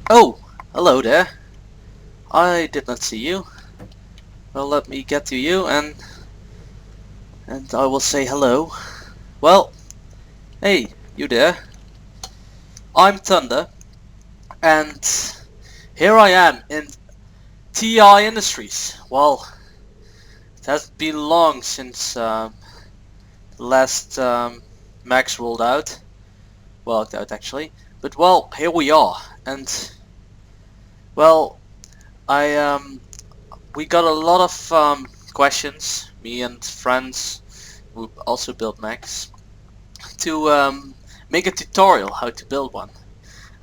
Oh, hello there. I did not see you. Well, let me get to you and I will say hello. Well, hey, you there. I'm Thunder, and here I am in TI Industries. Well, it has been long since the last Max rolled out. Well, out actually. But well, here we are, and well, I we got a lot of questions, me and friends who also build mechs, to make a tutorial how to build one.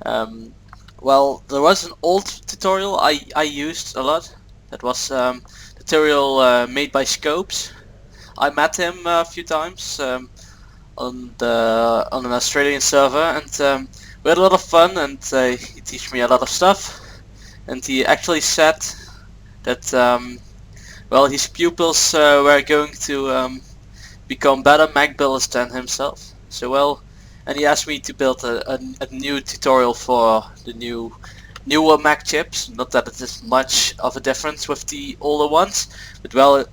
Um, well, there was an old tutorial I used a lot. That was tutorial made by Scopes. I met him a few times on an Australian server, and we had a lot of fun. And he teach me a lot of stuff. And he actually said that well, his pupils were going to become better mech builders than himself. So well, and he asked me to build a new tutorial for the newer Mech chips. Not that it is much of a difference with the older ones, but well,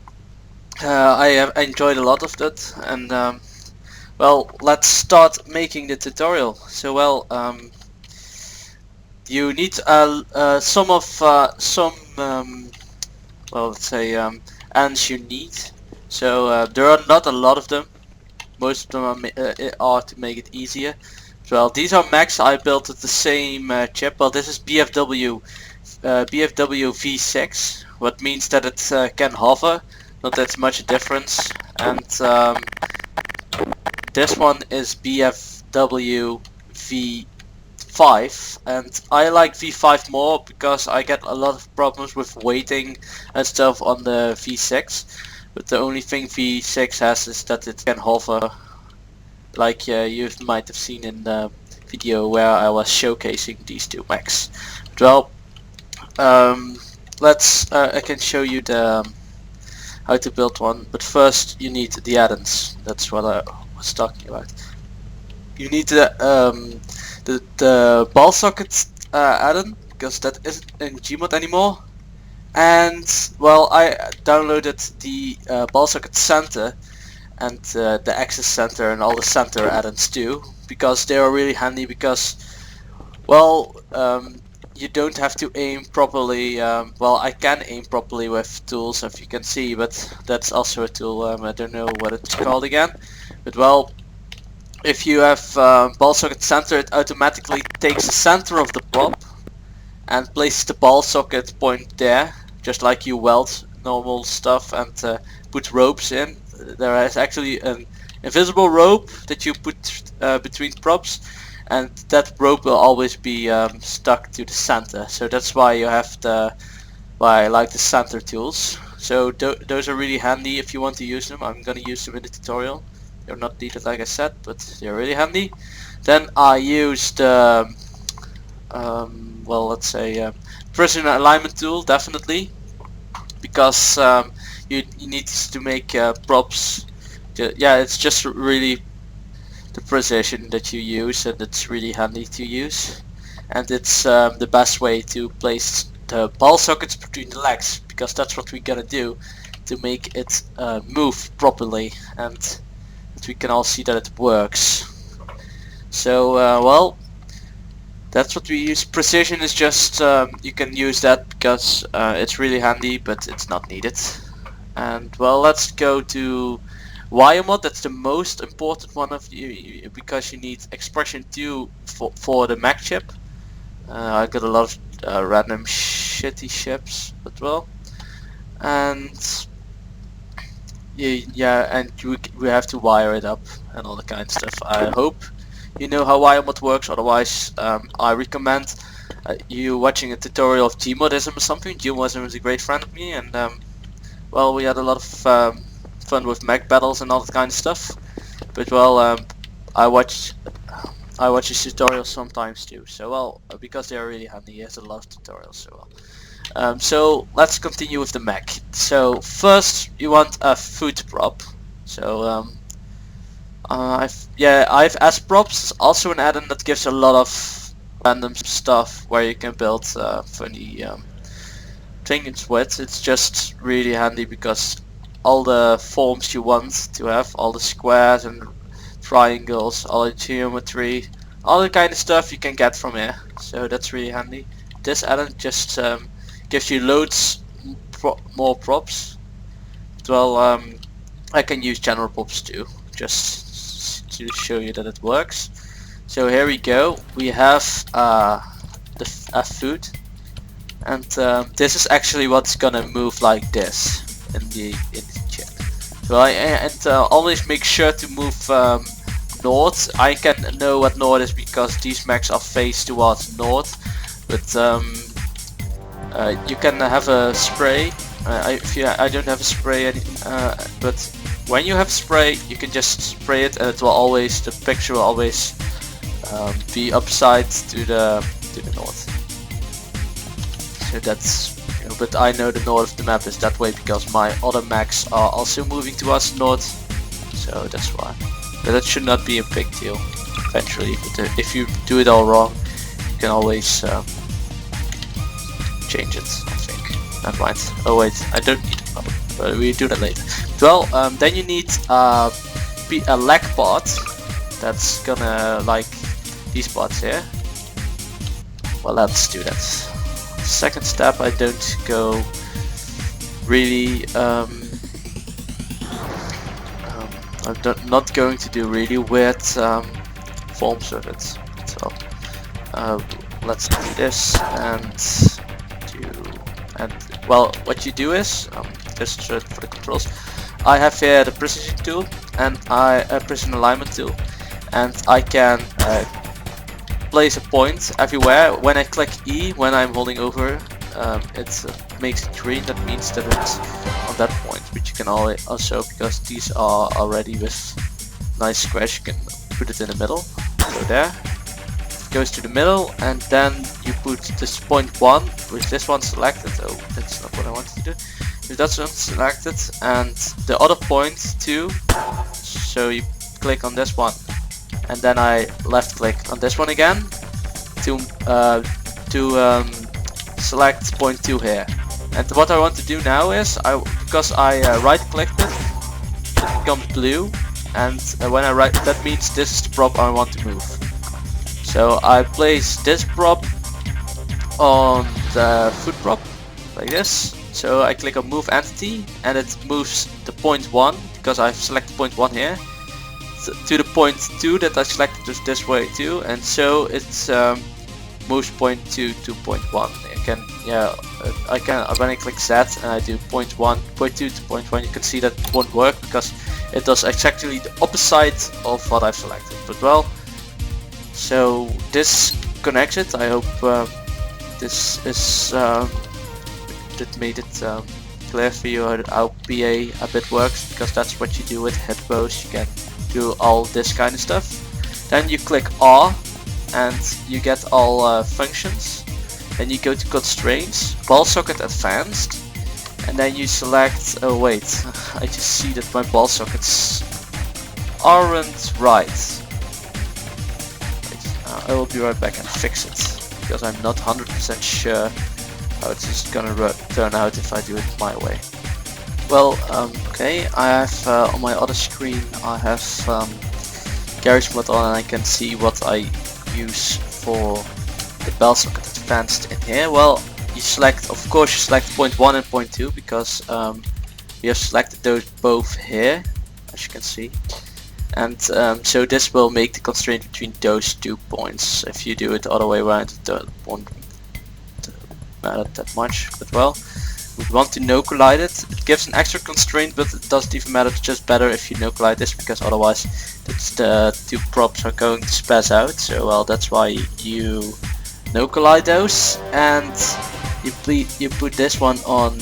I have enjoyed a lot of that. And well, let's start making the tutorial. So well, you need some well, let's say ants you need. So there are not a lot of them. Most of them are to make it easier. Well, these are mechs I built with the same chip. Well, this is BFW V6, what means that it can hover. Not that much a difference. And this one is BFW V5, and I like V5 more because I get a lot of problems with waiting and stuff on the V6. But the only thing V6 has is that it can hover, like you might have seen in the video where I was showcasing these two mechs. Well, I can show you the how to build one, but first you need the addons. That's what I was talking about. You need the ball socket addon, because that isn't in Gmod anymore. And well, I downloaded the ball socket center and the access center and all the center add-ons too, because they are really handy. Because well, you don't have to aim properly. Well, I can aim properly with tools, if you can see, but that's also a tool. I don't know what it's called again, but well, if you have ball socket center, it automatically takes the center of the prop and places the ball socket point there, just like you weld normal stuff and put ropes in. There is actually an invisible rope that you put between props, and that rope will always be stuck to the center. So that's why you have why I like the center tools. So those are really handy if you want to use them. I'm gonna use them in the tutorial. They're not needed, like I said, but they're really handy. Then I used well, let's say precision alignment tool, definitely, because you need to make props. Yeah, it's just really the precision that you use, and it's really handy to use. And it's the best way to place the ball sockets between the legs, because that's what we're gonna do to make it move properly, and that we can all see that it works. So well, that's what we use. Precision is just you can use that because it's really handy, but it's not needed. And well, let's go to wire mod. That's the most important one of you, because you need expression 2 for the Mech chip. I got a lot of random shitty ships, but well, and yeah, and we have to wire it up and all that kind of stuff. I hope you know how wire mod works. Otherwise, I recommend you watching a tutorial of Gmodism or something. Gmodism is a great friend of me, and well, we had a lot of fun with mech battles and all that kind of stuff. But well, I watch his tutorials sometimes too. So well, because they are really handy, he has a lot of tutorials. So well. So let's continue with the mech. So first you want a foot prop. So I've S props, also an add-on that gives a lot of random stuff where you can build funny things with. It's just really handy because all the forms you want to have, all the squares and triangles, all the geometry, all the kind of stuff you can get from here. So that's really handy. This add-on just gives you loads more props. Well, I can use general props too, just to show you that it works. So here we go. We have food, and this is actually what's gonna move like this in the chip. So always make sure to move north. I can know what north is because these mechs are faced towards north, but you can have a spray. I don't have a spray, but when you have spray, you can just spray it, and it will always, the picture will always be upside to the north. So that's, you know, but I know the north of the map is that way because my other mechs are also moving towards north, so that's why. But that should not be a big deal eventually. But if you do it all wrong, you can always change it, I think. Never mind. Oh wait, I don't need it, but we do that later. Well, then you need a lag pod that's gonna, like these pods here. Well, let's do that. Second step, I don't go really I'm not going to do really weird forms with it. So let's do this and well, what you do is just for the controls, I have here the precision tool and precision alignment tool, and I can place a point everywhere. When I click E, when I'm holding over, it makes it green. That means that it's on that point, but you can also, because these are already with nice squares, you can put it in the middle. So there, it goes to the middle, and then you put this point 1 with this one selected. Oh, that's not what I wanted to do. With that one selected, and the other point 2, so you click on this one, and then I left click on this one again to select point 2 here. And what I want to do now is, because I right clicked it, it becomes blue, and when I right, that means this is the prop I want to move. So I place this prop on the foot prop like this. So I click on move entity, and it moves the point 1, because I've selected point 1 here, to the point 2 that I selected this way too, and so it moves point 2 to point 1. I can when I click Z and I do point 2 to point 1, you can see that it won't work because it does exactly the opposite of what I've selected. But well, so this connects it. I hope this is that made it clear for you how PA a bit works, because that's what you do with head bows. You can do all this kind of stuff. Then you click R and you get all functions. Then you go to constraints, ball socket advanced, and then you select, oh wait, I just see that my ball sockets aren't right. Wait, I will be right back and fix it, because I'm not 100% sure how it's gonna turn out if I do it my way. Well, okay, I have on my other screen I have Garry's mod on, and I can see what I use for the ball socket advanced in here. Well, you select, of course, you select point 1 and point 2 because we have selected those both here, as you can see, and so this will make the constraint between those 2 points. If you do it the other way around, it won't matter that much. But well, we want to no collide it. It gives an extra constraint, but it doesn't even matter. It's just better if you no collide this, because otherwise the 2 props are going to spaz out. So well, that's why you no collide those, and you put this one on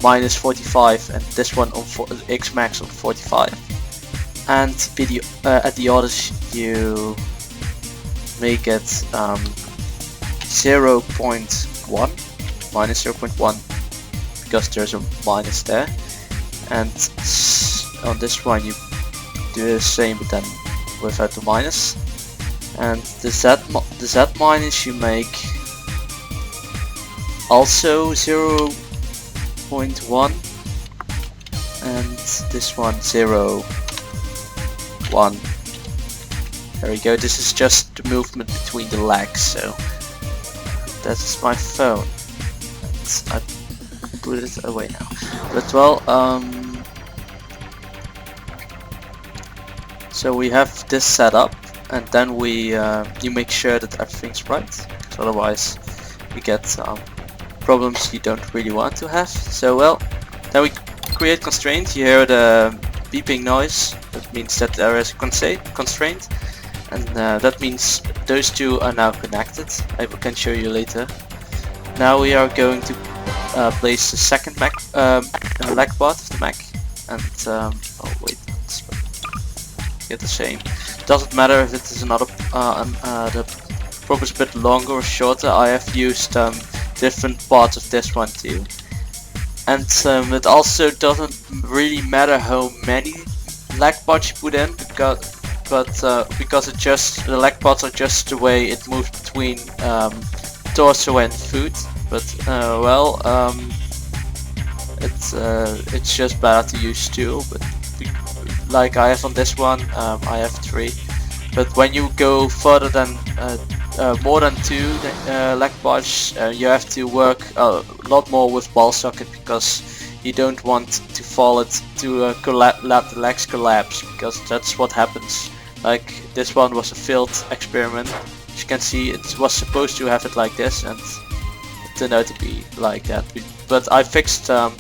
minus 45 and this one on X max on 45, and at the others you make it 0.1, minus 0.1, because there's a minus there, and on this one you do the same but then without the minus. And the Z minus you make also 0.1, and this one 0.1. There we go. This is just the movement between the legs. So that is my phone. And I put it away now. But well, so we have this set up, and then you make sure that everything's right, because otherwise you get problems you don't really want to have. So well, then we create constraint. You hear the beeping noise. That means that there is a constraint, and that means those two are now connected. I can show you later. Now we are going to place the second Mech leg part of the Mech, and oh wait, get the same. Doesn't matter if it is another the probe is a bit longer or shorter. I have used different parts of this one too, and it also doesn't really matter how many leg parts you put in, because it just the leg parts are just the way it moves between torso and foot. But well, it's just better to use two. But like I have on this one, I have 3. But when you go further than more than 2 leg parts, you have to work a lot more with ball socket, because you don't want to fall it to let the legs collapse, because that's what happens. Like this one was a failed experiment. As you can see, it was supposed to have it like this, and it turned out to be like that. But I fixed some.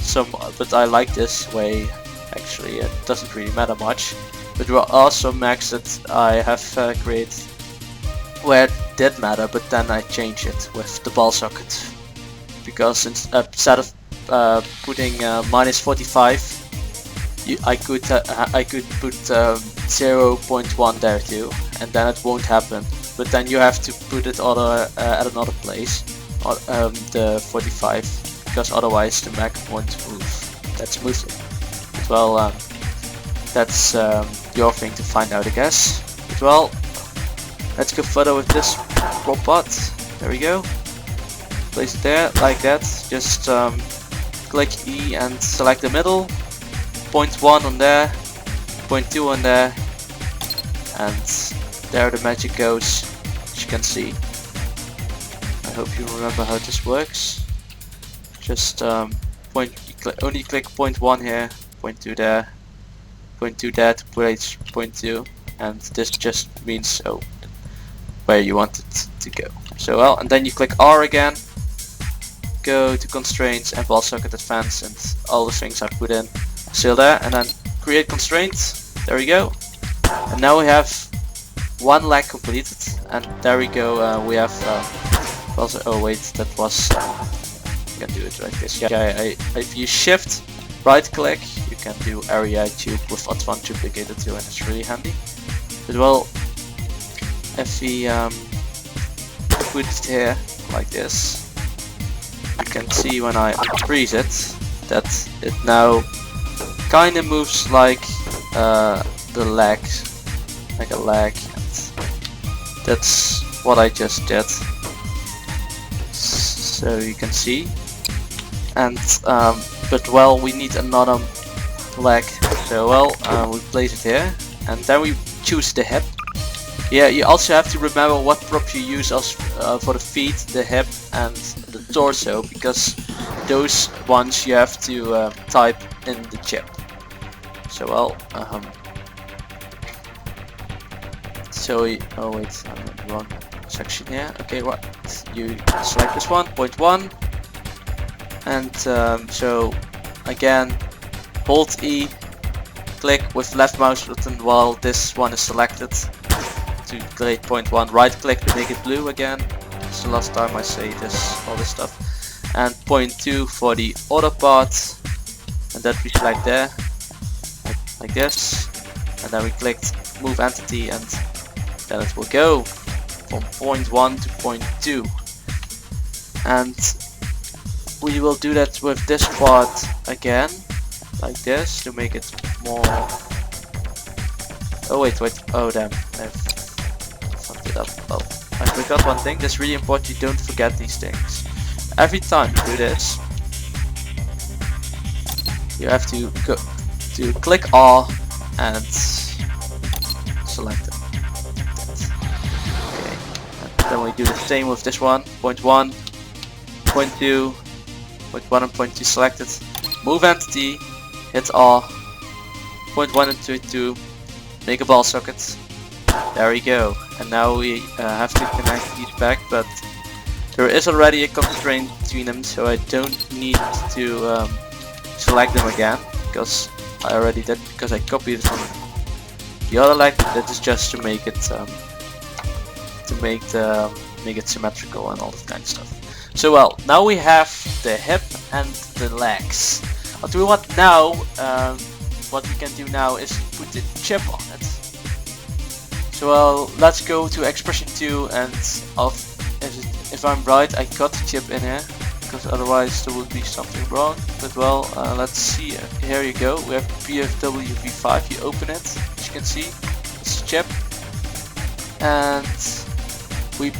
But I like this way. Actually, it doesn't really matter much. But there are also Mechs that I have created where it did matter, but then I changed it with the ball socket, because instead of putting minus 45, I could put 0.1 there too, and then it won't happen. But then you have to put it at another place, the 45, because otherwise the Mech won't move that smoothly. But well, that's your thing to find out, I guess. But well, let's go further with this prop part. There we go. Place it there, like that. Just click E and select the middle. 0.1 on there, 0.2 on there, and there the magic goes, as you can see. I hope you remember how this works. Just only click 0.1 here, 0.2 there, 0.2 there to place 0.2, and this just means where you want it to go. So well, and then you click R again, go to constraints and ball socket advanced, and all the things I put in still there, and then create constraints. There we go. And now we have one leg completed, and there we go. We have also. Oh wait, that was. You can do it like this. Yeah, if you shift, right click, you can do area tube with advanced duplicator too, and it's really handy. But well, if we put it here like this, you can see when I freeze it that it now kind of moves like the leg, like a leg, and that's what I just did. So you can see, and but well, we need another leg. So well, we place it here, and then we choose the hip. Yeah, you also have to remember what prop you use as for the feet, the hip, and the torso, because those ones you have to type in the chip. So well, oh wait, I'm in the wrong section here. Okay, what? You select this one, 0.1, and so again, hold E, click with left mouse button while this one is selected to create 0.1. Right click to make it blue again. It's the last time I say all this stuff. And 0.2 for the other part, and that we select there, like this, and then we click move entity, and then it will go from 0.1 to 0.2, and we will do that with this part again, like this, to make it more. Oh wait, oh damn, I have set it up. Oh, I forgot one thing. That's really important. You don't forget these things. Every time you do this, you have to go to click R and select it. Okay. And then we do the same with this one. Point 1, point 2, point 1 and point 2 selected. Move entity, hit R, point 1 and point 2, make a ball socket. There we go. And now we have to connect these back, but there is already a constraint between them, so I don't need to select them again, because I already did, because I copied it from the other leg. That is just to make it make it symmetrical and all that kind of stuff. So well, now we have the hip and the legs. What we want now, what we can do now is put the chip on it. So well, let's go to expression 2, and if I'm right, I got the chip in here, because otherwise there would be something wrong. But well, let's see. Here you go. We have PFW V5. You open it. As you can see, it's a chip, and we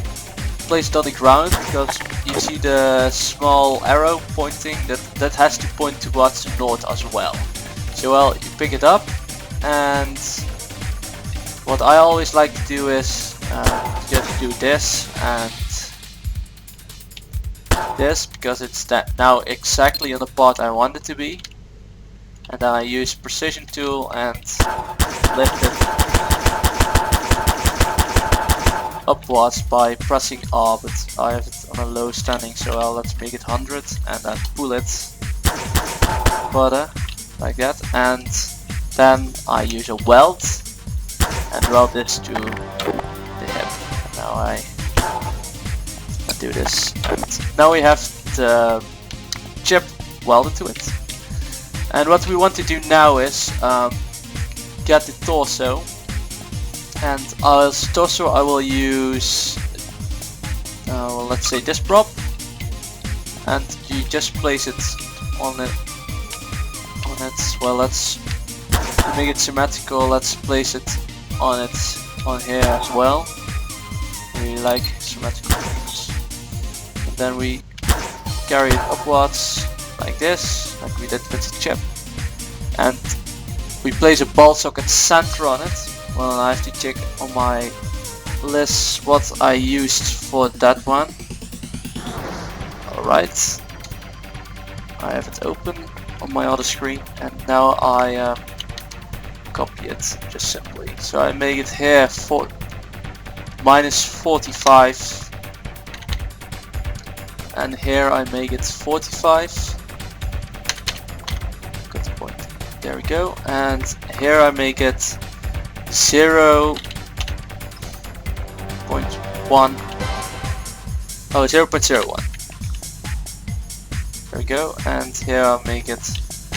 place it on the ground because you see the small arrow pointing. That has to point towards the north as well. So well, you pick it up, and what I always like to do is just do this and this, because it's now exactly on the part I want it to be. And then I use precision tool and lift it upwards by pressing R, but I have it on a low standing, so well, let's make it 100 and then pull it further like that, and then I use a weld and weld this to the hip. Now I do this, and now we have the chip welded to it. And what we want to do now is get the torso, and as torso I will use well, let's say this prop, and you just place it on it. Well, let's make it symmetrical. Let's place it on here as well. We like symmetrical things. And then we carry it upwards like this, like we did with the chip. And we place a ball socket center on it. Well, I have to check on my list what I used for that one. Alright. I have it open on my other screen, and now I copy it just simply. So I make it here for -45, and here I make it 45. Got the point. There we go. And here I make it 0.1. Oh, 0.01. There we go. And here I'll make it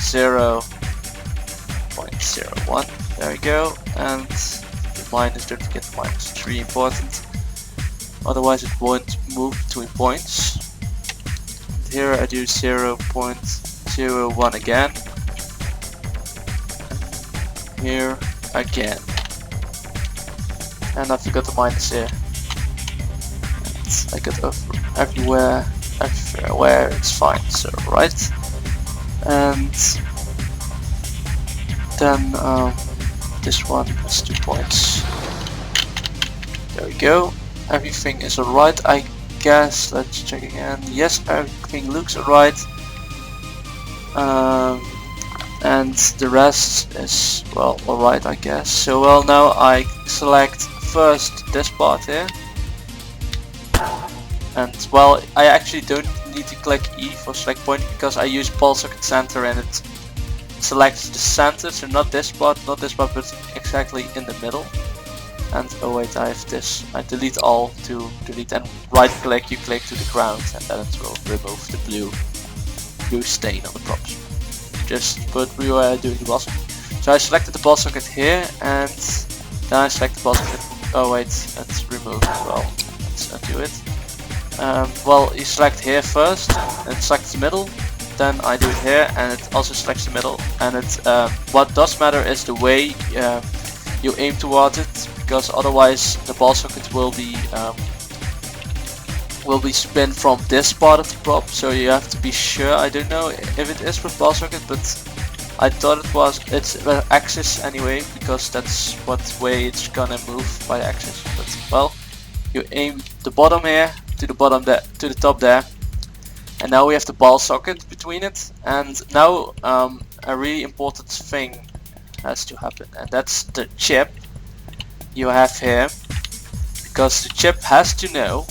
0.01. There we go. And the minus, don't forget the minus 3 important. Otherwise it won't move between points. And here I do 0.01 again. And here again. And I forgot the minus here. And I got everywhere where it's fine. So right. And then this one is 2 points. There we go. Everything is alright, I guess. Let's check again. Yes, everything looks alright. And the rest is, well, alright, I guess. So well, now I select first this part here. And well, I actually don't need to click E for select point, because I use ball socket center and it selects the center, so not this part, but exactly in the middle. And oh wait, I have this. I delete all to delete, and right click, you click to the ground, and then it will remove the blue stain on the props. But we were doing the ball socket. So I selected the ball socket here, and then I select the ball socket. Oh wait, that's removed as well. Let's undo it. Well, you select here first, and select the middle. Then I do it here, and it also selects the middle. And it what does matter is the way you aim towards it, because otherwise the ball socket will be spin from this part of the prop. So you have to be sure. I don't know if it is with ball socket, but I thought it was. It's axis anyway, because that's what way it's gonna move by axis. But well, you aim the bottom here to the bottom there, to the top there, and now we have the ball socket between it. And now a really important thing has to happen, and that's the chip you have here, because the chip has to know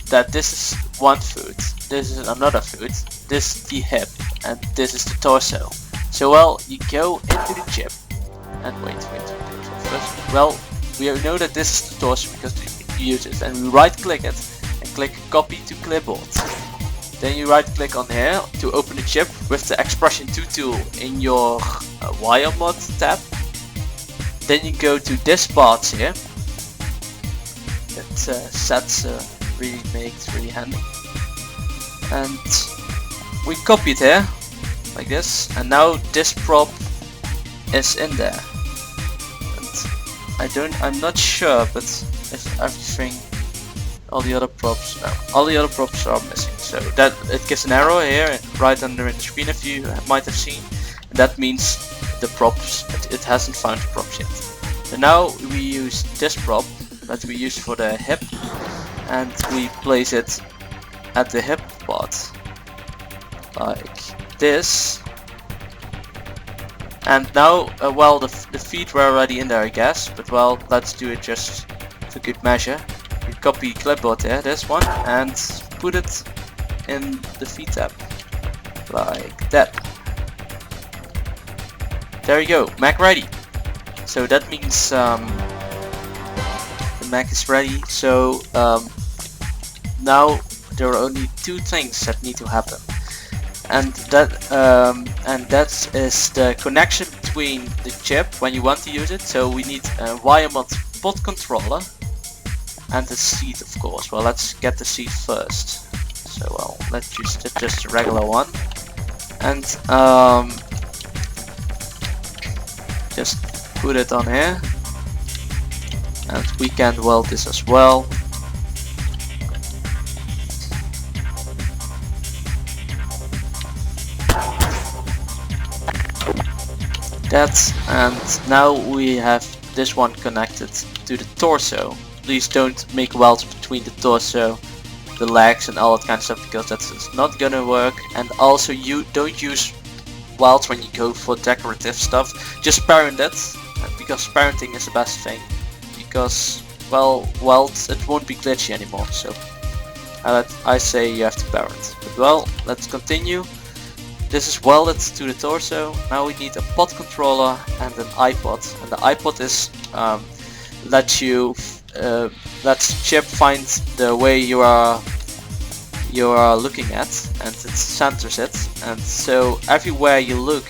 that this is one foot, this is another foot, this is the hip, and this is the torso. So well, you go into the chip and wait first. Well, we know that this is the torso because we use it, and we right click it and click copy to clipboard. Then you right click on here to open the chip with the expression 2 tool in your wire mod tab. Then you go to this part here. That sets really makes really handy. And we copy it here like this, and now this prop is in there. And I'm not sure, but if everything, all the other props are missing. So that it gives an arrow here right under in the screen, if you might have seen. And that means the props, it hasn't found the props yet. So now we use this prop that we use for the hip, and we place it at the hip part like this. And now well, the feet were already in there, I guess, but well, let's do it just for good measure. We copy clipboard there, this one, and put it in the feet tab like that. There you go, Mech ready. So that means the Mech is ready. So now there are only two things that need to happen, and that is the connection between the chip when you want to use it. So we need a wire mod pod controller and the seat, of course. Well, let's get the seat first. So well, let's use just a regular one, and just put it on here, and we can weld this as well. And now we have this one connected to the torso. Please don't make welds between the torso, the legs and all that kind of stuff, because that's not gonna work. And also, you don't use welds when you go for decorative stuff. Just parent it, because parenting is the best thing, because well, welds, it won't be glitchy anymore. So I say you have to parent. But well, let's continue. This is welded to the torso. Now we need a pod controller and an eyepod, and the eyepod is lets chip find the way you are looking at, and it centers it, and so everywhere you look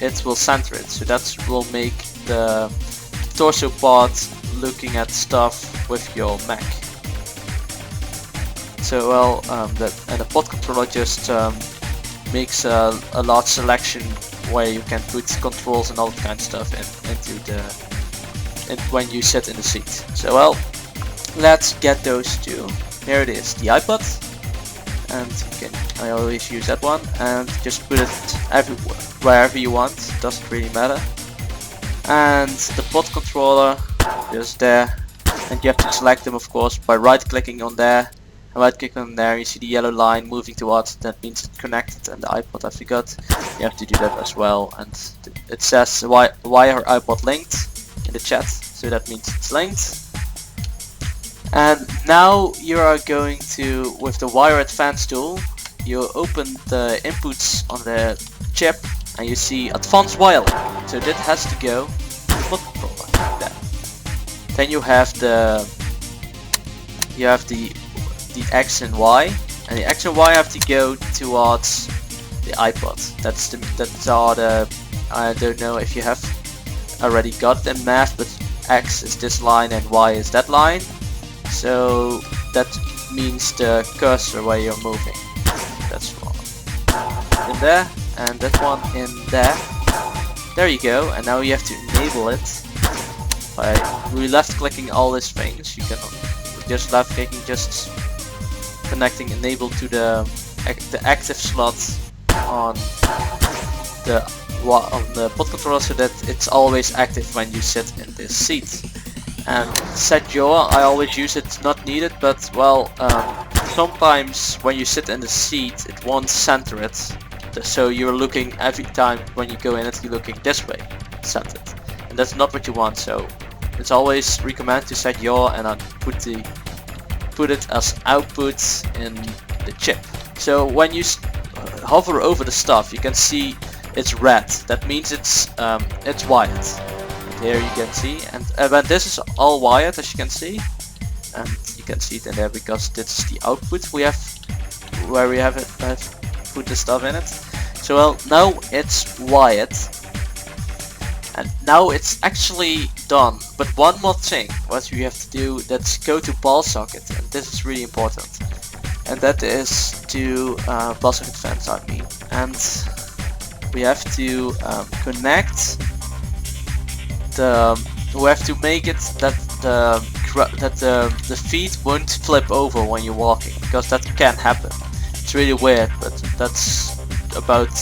it will center it. So that will make the torso part looking at stuff with your Mech. So well, and the pod controller just makes a large selection where you can put controls and all that kind of stuff when you sit in the seat. So well, let's get those two. Here it is, the iPod, and I always use that one, and just put it everywhere, wherever you want, doesn't really matter. And the pod controller just there, and you have to select them, of course, by right clicking on there. Right click on there, you see the yellow line moving towards, that means it's connected. And the iPod, I forgot, you have to do that as well. And it says wire iPod linked in the chat, so that means it's linked. And now you are going to, with the wire advance tool, you open the inputs on the chip and you see advanced wiring. So that has to go to the pod controller like that. Then you have the X and Y, and the X and Y have to go towards the iPod. That's all the, I don't know if you have already got them math, but X is this line and Y is that line. So that means the cursor where you're moving. That's one in there, and that one in there. There you go, and now you have to enable it. by left clicking all these things. You can just left clicking, just connecting enable to the active slot on the pod controller, so that it's always active when you sit in this seat. And set yaw, I always use it, it's not needed, but well, sometimes when you sit in the seat it won't center it, so you're looking every time when you go in it, you're looking this way, centered, and that's not what you want. So it's always recommended to set yaw and then put it as output in the chip. So when you hover over the stuff, you can see it's red. That means it's wired. Here you can see, and when this is all wired, as you can see, and you can see it in there because this is the output we have, where we have put the stuff in it. So well, now it's wired, and now it's actually done. But one more thing, what we have to do, that's go to ball socket, and this is really important, and that is to ball socket fence, I mean, and we have to connect. We have to make it that the feet won't flip over when you're walking, because that can happen. It's really weird, but that's about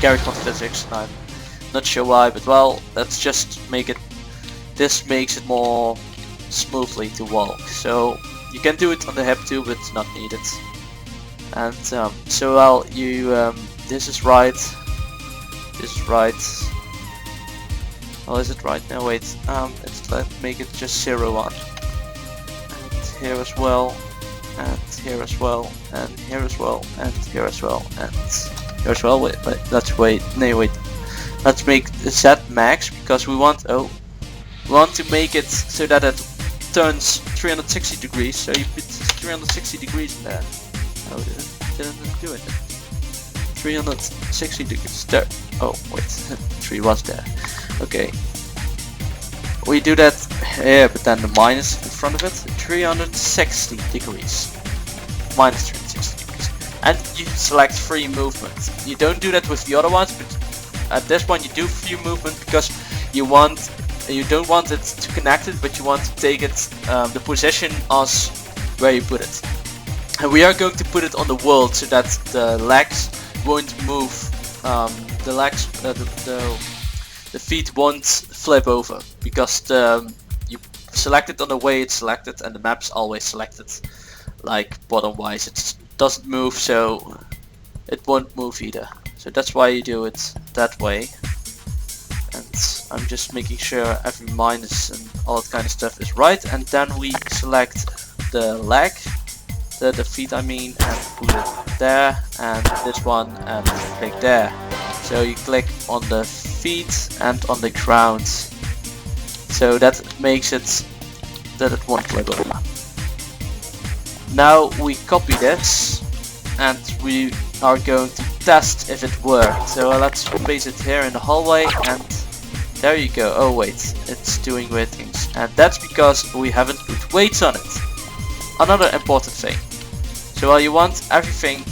Garry physics, and I'm not sure why, but well, let's just make it. This makes it more smoothly to walk. So you can do it on the hip too, but it's not needed. And so well, you this is right. This is right. Oh, is it right? No, wait. Let's make it just 0, 1. And here as well. And here as well. And here as well. And here as well. And here as well. Wait. Let's wait. No, wait. Let's make Z max, because we want to make it so that it turns 360 degrees. So you put 360 degrees in there. Oh, didn't do it. 360 degrees there. Oh wait, 3 was there. Okay, we do that here, but then the minus in front of it. 360 degrees, minus 360 degrees, and you select free movement. You don't do that with the other ones, but at this one you do free movement because you don't want it to connect it, but you want to take it the position as where you put it. And we are going to put it on the world so that the legs won't move. The feet won't flip over, because you select it on the way it's selected, and the map's always selected like bottom wise. It doesn't move, so it won't move either. So that's why you do it that way. And I'm just making sure every minus and all that kind of stuff is right, and then we select the leg, the feet I mean, and put it there, and this one, and click there. So you click on the feet and on the ground, so that makes it that it won't flip over. Now we copy this, and we are going to test if it worked. So let's place it here in the hallway, and there you go. Oh wait, it's doing weird things, and that's because we haven't put weights on it. Another important thing. So you want everything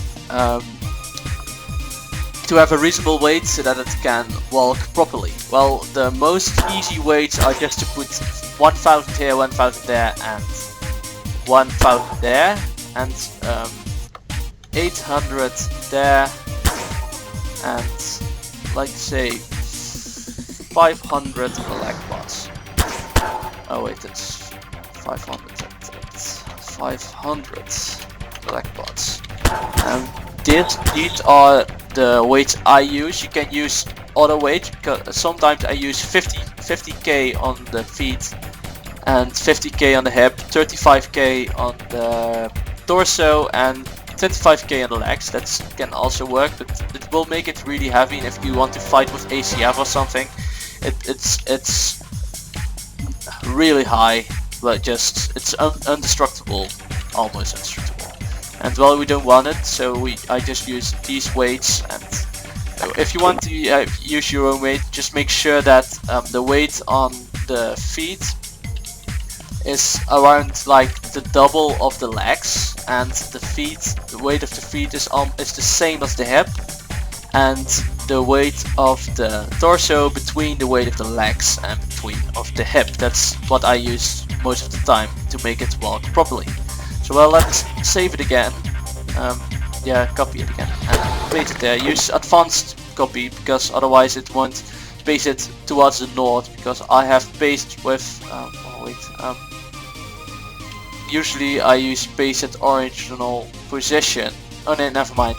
to have a reasonable weight so that it can walk properly. Well, the most easy weights are just to put 1000 here, 1000 there, and 1000 there, and 800 there, and like say 500 on the leg bars. Oh wait, it's 500. That's 500 leg bars. These are the weights I use. You can use other weights, because sometimes I use 50k on the feet, and 50k on the hip, 35k on the torso, and 25k on the legs. That can also work, but it will make it really heavy. And if you want to fight with ACF or something, it's really high, but just it's indestructible, almost indestructible. And well, we don't want it, so I just use these weights. And if you want to use your own weight, just make sure that the weight on the feet is around like the double of the legs, and the weight of the feet is the same as the hip, and the weight of the torso between the weight of the legs. And between of the hip. That's what I use most of the time to make it walk properly. So well, let's save it again. Yeah, copy it again and paste it there. Use advanced copy because otherwise it won't paste it towards the north, because I have paste with usually I use paste at original position. Oh no, never mind.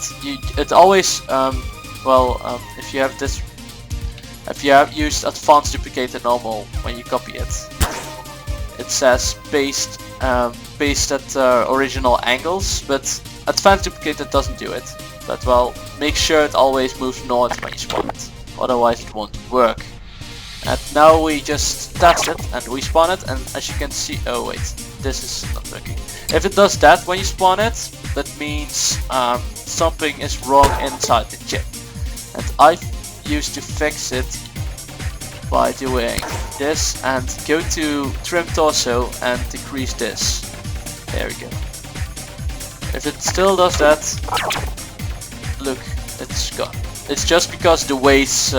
It always if you have this, if you have used advanced duplicator normal when you copy it, it says paste at original angles, but advanced duplicator doesn't do it. But well, make sure it always moves north when you spawn it, otherwise it won't work. And now we just test it and we spawn it, and as you can see, oh wait, this is not working. If it does that when you spawn it, that means something is wrong inside the chip. And I used to fix it by doing this and go to trim torso and decrease this. There we go. If it still does that, look, it's gone. It's just because the weights,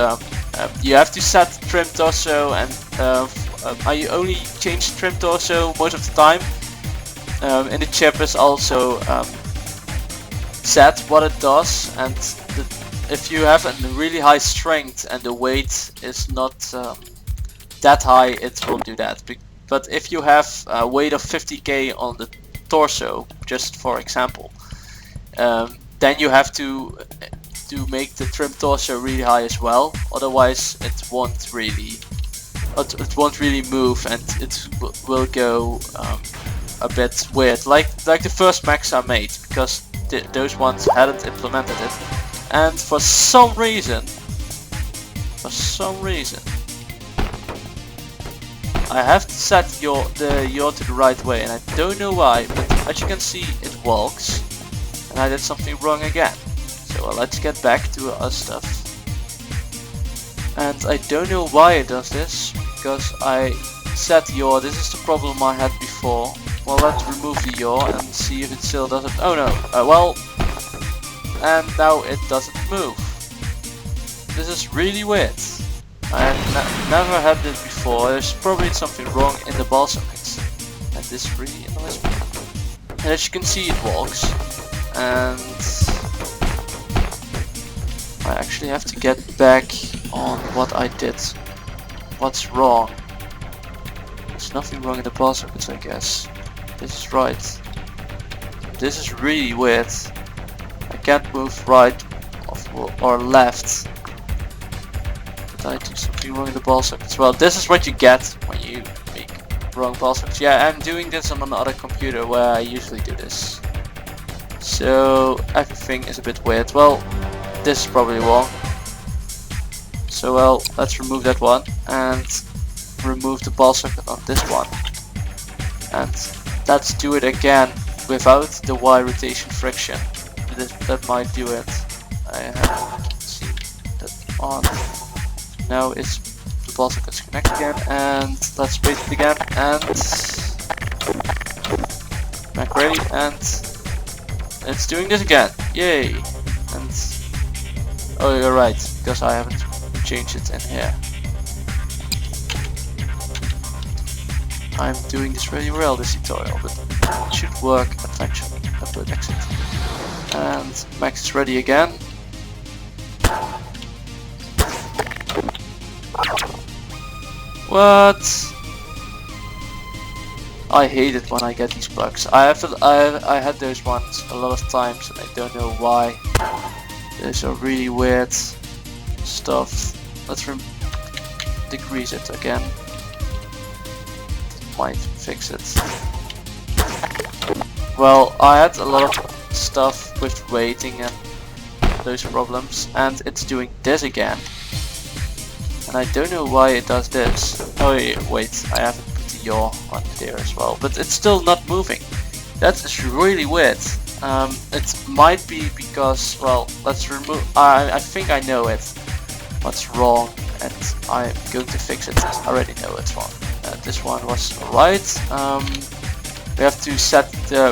you have to set trim torso, and I only change trim torso most of the time. In the chip is also set what it does, and if you have a really high strength and the weight is not that high, it will do that. But if you have a weight of 50k on the torso, just for example, then you have to make the trim torso really high as well. Otherwise, it won't really move, and it will go a bit weird, like the first mechs I made, because those ones hadn't implemented it, and for some reason, I have to set the yaw to the right way, and I don't know why, but as you can see, it walks, and I did something wrong again. So let's get back to our stuff. And I don't know why it does this, because I set yaw. This is the problem I had before. Well, let's remove the yaw and see if it still does it. Oh no, and now it doesn't move. This is really weird. I have never had this before. There's probably something wrong in the ball sockets, and this really annoys me. And as you can see, it walks, and I actually have to get back on what I did. What's wrong? There's nothing wrong in the ball sockets, I guess. This is right. This is really weird. I can't move right or left. Did I do something wrong in the ball sockets? Well, this is what you get when you make wrong ball sockets. Yeah, I'm doing this on another computer where I usually do this. So everything is a bit weird. Well, this is probably wrong. So well, let's remove that one and remove the ball socket on this one. And let's do it again without the Y rotation friction. That might do it. I haven't seen that on. Now it's the ball sockets connect again, and let's paste it again, and back ready, and it's doing this again. Yay! And oh, you're right, because I haven't changed it in here. I'm doing this really well, this tutorial, but it should work eventually. Upload exit. And Mech is ready again. What? I hate it when I get these bugs. I had those ones a lot of times, and I don't know why. Those are really weird stuff. Let's decrease it again. Might fix it. Well, I had a lot of stuff with waiting and those problems, and it's doing this again. And I don't know why it does this. Oh wait, I haven't put the yaw on there as well, but it's still not moving. That is really weird. It might be because, well, let's remove. I think I know it. What's wrong, and I'm going to fix it. I already know it's wrong. This one was right. We have to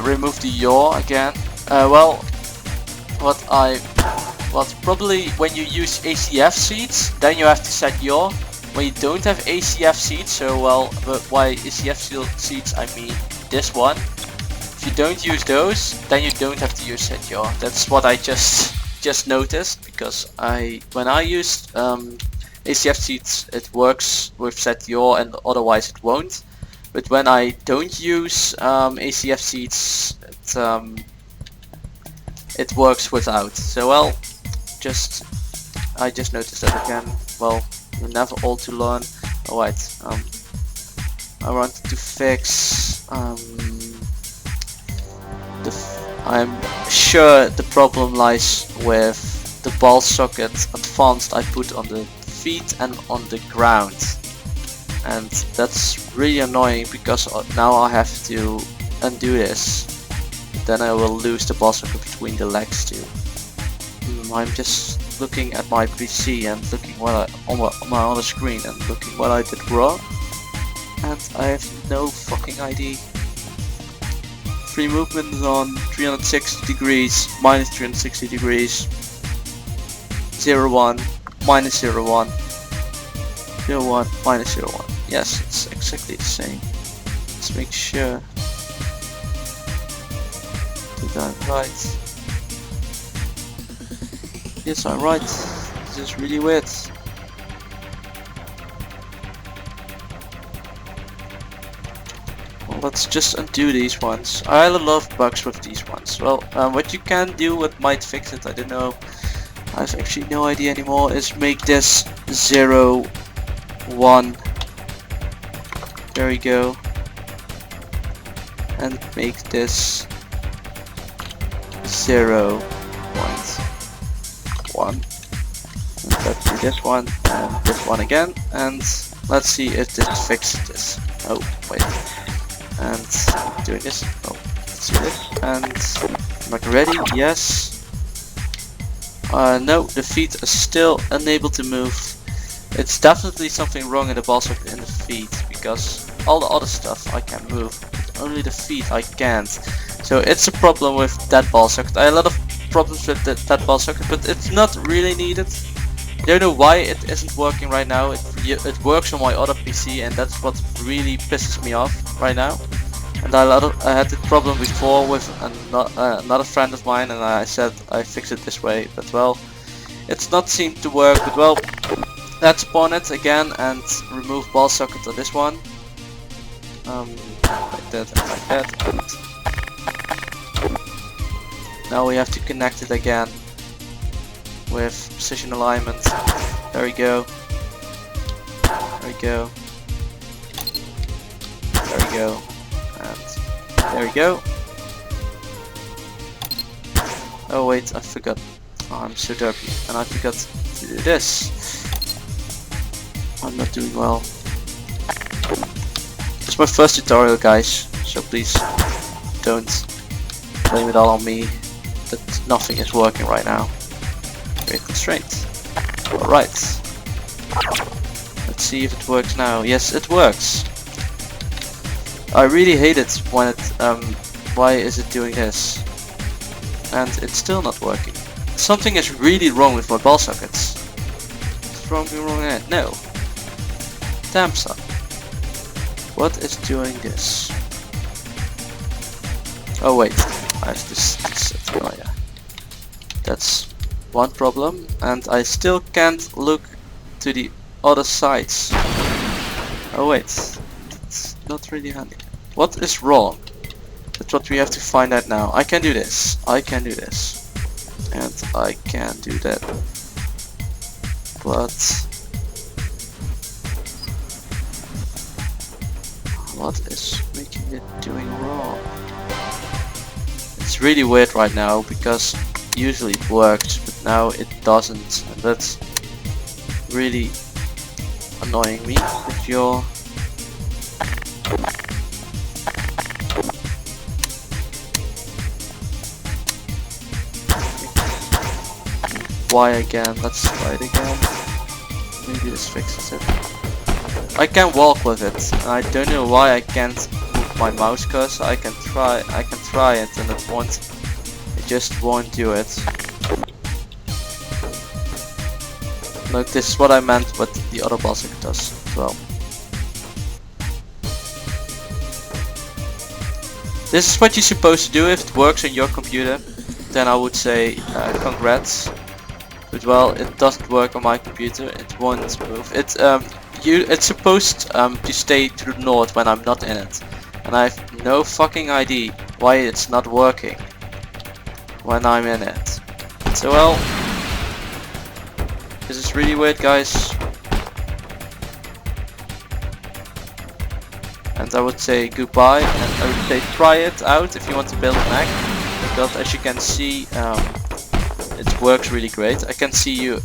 remove the yaw again. Well, probably when you use ACF seeds, then you have to set yaw, when you don't have ACF seeds, so well, but by ACF seeds I mean this one. If you don't use those, then you don't have to use set yaw. That's what I just noticed, because when I used ACF seeds, it works with set yaw and otherwise it won't. But when I don't use ACF seeds, it works without. So well, I just noticed that again. Well, you're never old to learn. Alright, I wanted to fix I'm sure the problem lies with the ball socket advanced I put on the feet and on the ground, and that's really annoying because now I have to undo this. Then I will lose the ball socket between the legs too. I'm just looking at my PC and looking what on my other screen and looking what I did wrong, and I have no fucking idea. Free movement is on 360 degrees, minus 360 degrees, 0, 1, minus 0, 1, 0, 1, minus 0, 1. Yes, it's exactly the same. Let's make sure that I'm right. Yes, I'm right. This is really weird. Well, let's just undo these ones. I love bugs with these ones. Well, what you can do, what might fix it, I don't know. I have actually no idea anymore, is make this 0, 1. There we go. And make this 0.1. And let's do this one and this one again, and let's see if this fixes this. Oh wait, and doing this. Oh, let's do this, and not ready. Yes. No, the feet are still unable to move. It's definitely something wrong in the ball socket in the feet, because all the other stuff I can move, but only the feet I can't. So it's a problem with that ball socket. I have a lot of problems with that ball socket, but it's not really needed. I don't know why it isn't working right now. It works on my other PC, and that's what really pisses me off right now. And I had the problem before with another friend of mine, and I said I fix it this way, but well, it's not seemed to work. But well, let's spawn it again and remove ball socket on this one. Like that and like that. And now we have to connect it again with position alignment. There we go. There we go. There we go. And there we go. Oh wait, I forgot. Oh, I'm so derpy, and I forgot to do this. I'm not doing well. It's my first tutorial, guys, so please don't blame it all on me that nothing is working right now. Great constraint. Alright. Let's see if it works now. Yes, it works. I really hate it when it why is it doing this? And it's still not working. Something is really wrong with my ball sockets. What's wrong in it? No. Damn son. What is doing this? Oh wait, I have to set. Oh yeah. That's one problem, and I still can't look to the other sides. Oh wait, it's not really handy. What is wrong? That's what we have to find out now. I can do this. I can do this. And I can do that. But what is making it doing wrong? It's really weird right now, because usually it worked, but now it doesn't, and that's really annoying me with your why again? Let's try it again. Maybe this fixes it. I can walk with it, and I don't know why I can't move my mouse cursor. I can try it, and it just won't do it. Look, this is what I meant what the other ball socket does as well. This is what you're supposed to do. If it works on your computer, then I would say congrats. But well, it doesn't work on my computer. It won't move. It's supposed to stay to the north when I'm not in it, and I have no fucking idea why it's not working when I'm in it. So well, this is really weird, guys. And I would say goodbye, and I would say try it out if you want to build a mech, because as you can see, it works really great. I can see you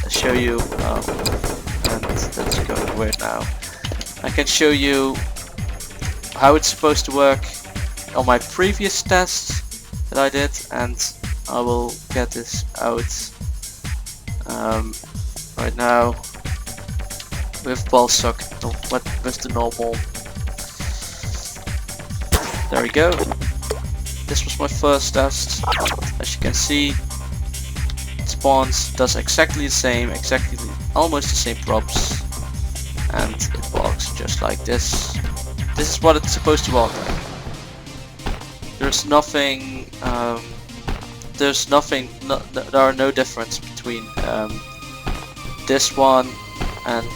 show you, and that's going weird now. I can show you how it's supposed to work on my previous tests that I did, and I will get this out right now with ball socket, with the normal. There we go. This was my first test. As you can see, it spawns, does exactly the same, almost the same props, and it walks just like this. This is what it's supposed to walk like. There's nothing. There are no difference between this one and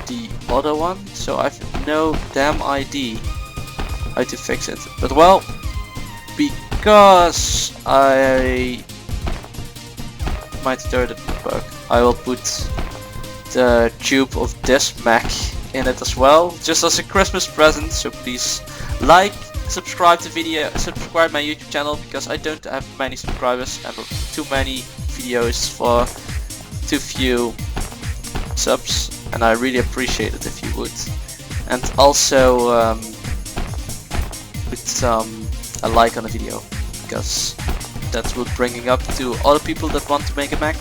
the other one, so I've no damn idea how to fix it. But well, because I might throw the bug, I will put the tube of this mech in it as well, just as a Christmas present. So please like, subscribe to subscribe my YouTube channel, because I don't have many subscribers and too many videos for too few subs, and I really appreciate it if you would. And also put a like on the video, because that will bring up to other people that want to make a mech.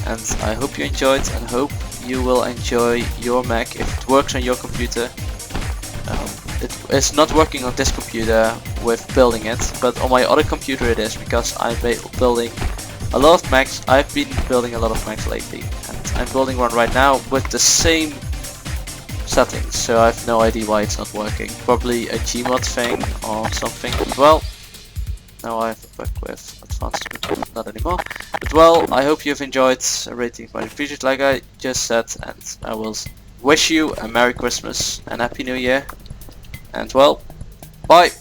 And I hope you enjoyed, and hope you will enjoy your mech if it works on your computer. It's not working on this computer with building it, but on my other computer it is, because I'm building a lot of mechs. I've been building a lot of mechs lately, and I'm building one right now with the same settings, so I have no idea why it's not working. Probably a Gmod thing or something. Well, now I have to work with advanced, not anymore. But well, I hope you've enjoyed rating my videos like I just said, and I will wish you a Merry Christmas and Happy New Year. And well, bye!